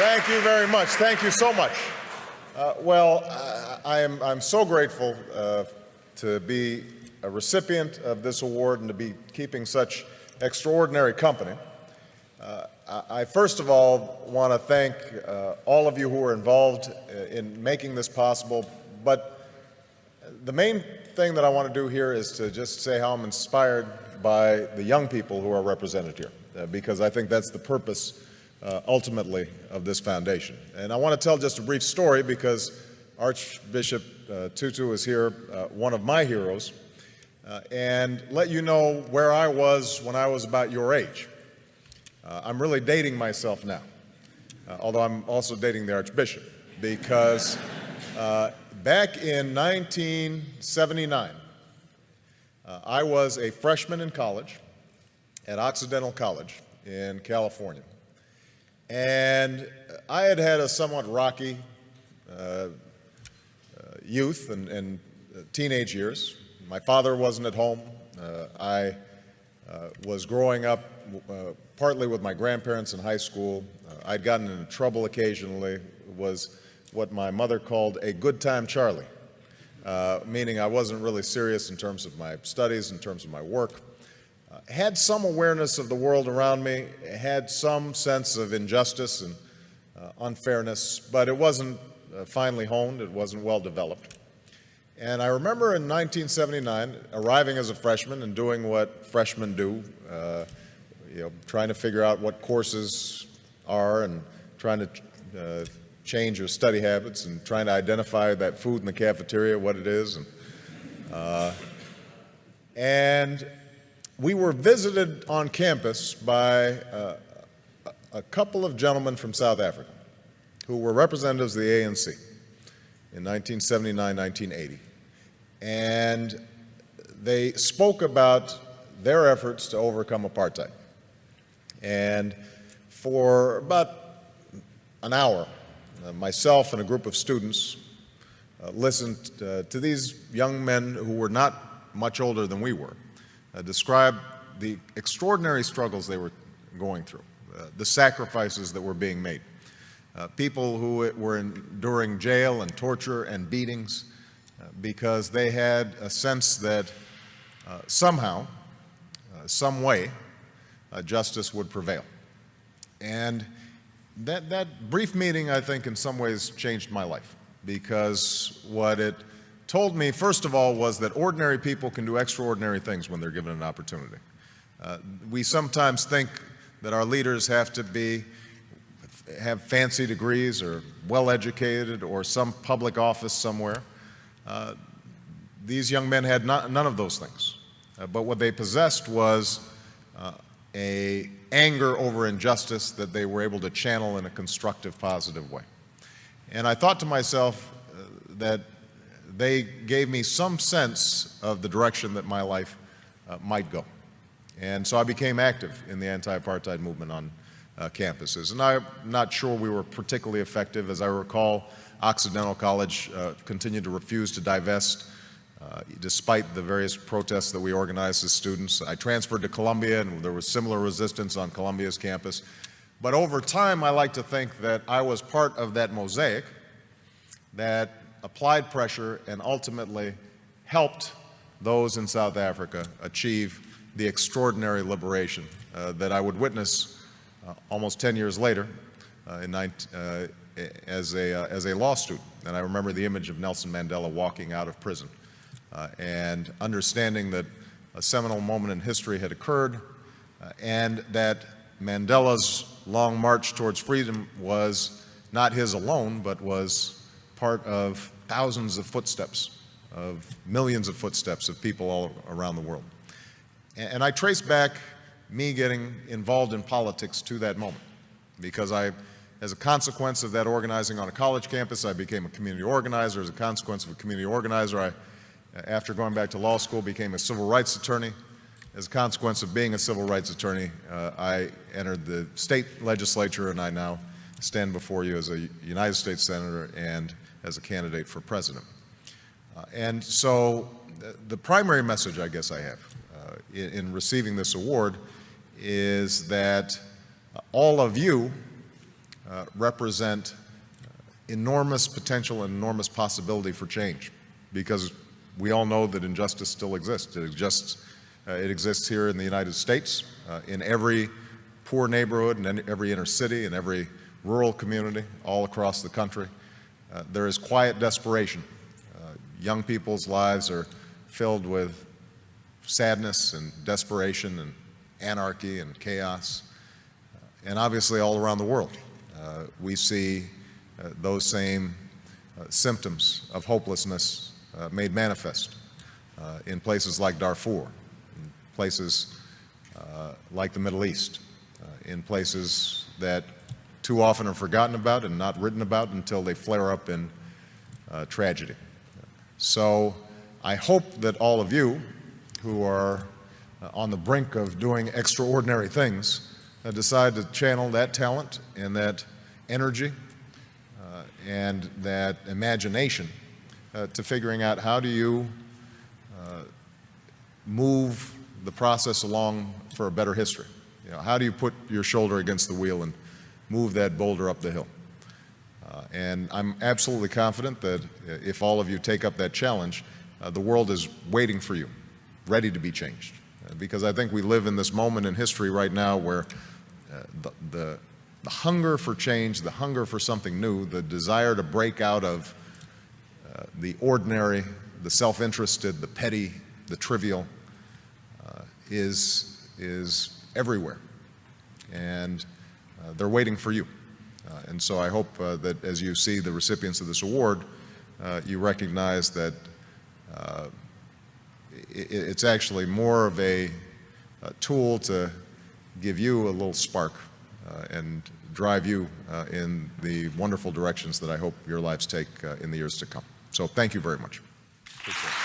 Thank you very much. Thank you so much. I'm so grateful to be a recipient of this award and to be keeping such extraordinary company. I first of all want to thank all of you who were involved in making this possible, but the main thing that I want to do here is to just say how I'm inspired by the young people who are represented here, because I think that's the purpose ultimately of this foundation. And I want to tell just a brief story because Archbishop Tutu is here, one of my heroes, and let you know where I was when I was about your age. I'm really dating myself now, although I'm also dating the Archbishop, because back in 1979, I was a freshman in college at Occidental College in California. And I had had a somewhat rocky youth and teenage years. My father wasn't at home. I was growing up partly with my grandparents in high school. I'd gotten into trouble occasionally. It was what my mother called a good time Charlie, meaning I wasn't really serious in terms of my studies, in terms of my work. Had some awareness of the world around me, had some sense of injustice and unfairness, but it wasn't finely honed, it wasn't well developed. And I remember in 1979 arriving as a freshman and doing what freshmen do, trying to figure out what courses are and trying to change your study habits and trying to identify that food in the cafeteria, what it is. And we were visited on campus by a couple of gentlemen from South Africa who were representatives of the ANC in 1979, 1980. And they spoke about their efforts to overcome apartheid. And for about an hour, myself and a group of students listened to these young men who were not much older than we were, describe the extraordinary struggles they were going through, the sacrifices that were being made, people who were enduring jail and torture and beatings because they had a sense that somehow, some way, justice would prevail. And that brief meeting, I think, in some ways changed my life, because what it told me, first of all, was that ordinary people can do extraordinary things when they're given an opportunity. We sometimes think that our leaders have to have fancy degrees or well-educated or some public office somewhere. These young men had none of those things. But what they possessed was an anger over injustice that they were able to channel in a constructive, positive way. And I thought to myself that they gave me some sense of the direction that my life might go. And so I became active in the anti-apartheid movement on campuses. And I'm not sure we were particularly effective. As I recall, Occidental College continued to refuse to divest despite the various protests that we organized as students. I transferred to Columbia, and there was similar resistance on Columbia's campus. But over time, I like to think that I was part of that mosaic that applied pressure and ultimately helped those in South Africa achieve the extraordinary liberation that I would witness almost 10 years later as a law student. And I remember the image of Nelson Mandela walking out of prison and understanding that a seminal moment in history had occurred and that Mandela's long march towards freedom was not his alone, but was part of thousands of footsteps, of millions of footsteps of people all around the world. And I trace back me getting involved in politics to that moment, because as a consequence of that organizing on a college campus, I became a community organizer. As a consequence of a community organizer, after going back to law school, became a civil rights attorney. As a consequence of being a civil rights attorney, I entered the state legislature, and I now stand before you as a United States Senator and as a candidate for president. And so the primary message I guess I have in receiving this award is that all of you represent enormous potential and enormous possibility for change, because we all know that injustice still exists. It exists here in the United States, in every poor neighborhood, and in every inner city, and every rural community, all across the country. There is quiet desperation. Young people's lives are filled with sadness and desperation and anarchy and chaos. And obviously all around the world, we see those same symptoms of hopelessness made manifest in places like Darfur, in places like the Middle East, in places that too often are forgotten about and not written about until they flare up in tragedy. So I hope that all of you who are on the brink of doing extraordinary things decide to channel that talent and that energy and that imagination to figuring out how do you move the process along for a better history. You know, how do you put your shoulder against the wheel and move that boulder up the hill? And I'm absolutely confident that if all of you take up that challenge, the world is waiting for you, ready to be changed. Because I think we live in this moment in history right now where the hunger for change, the hunger for something new, the desire to break out of the ordinary, the self-interested, the petty, the trivial, is everywhere. And they're waiting for you. And so I hope that as you see the recipients of this award, you recognize that it's actually more of a tool to give you a little spark and drive you in the wonderful directions that I hope your lives take in the years to come. So thank you very much. Appreciate it.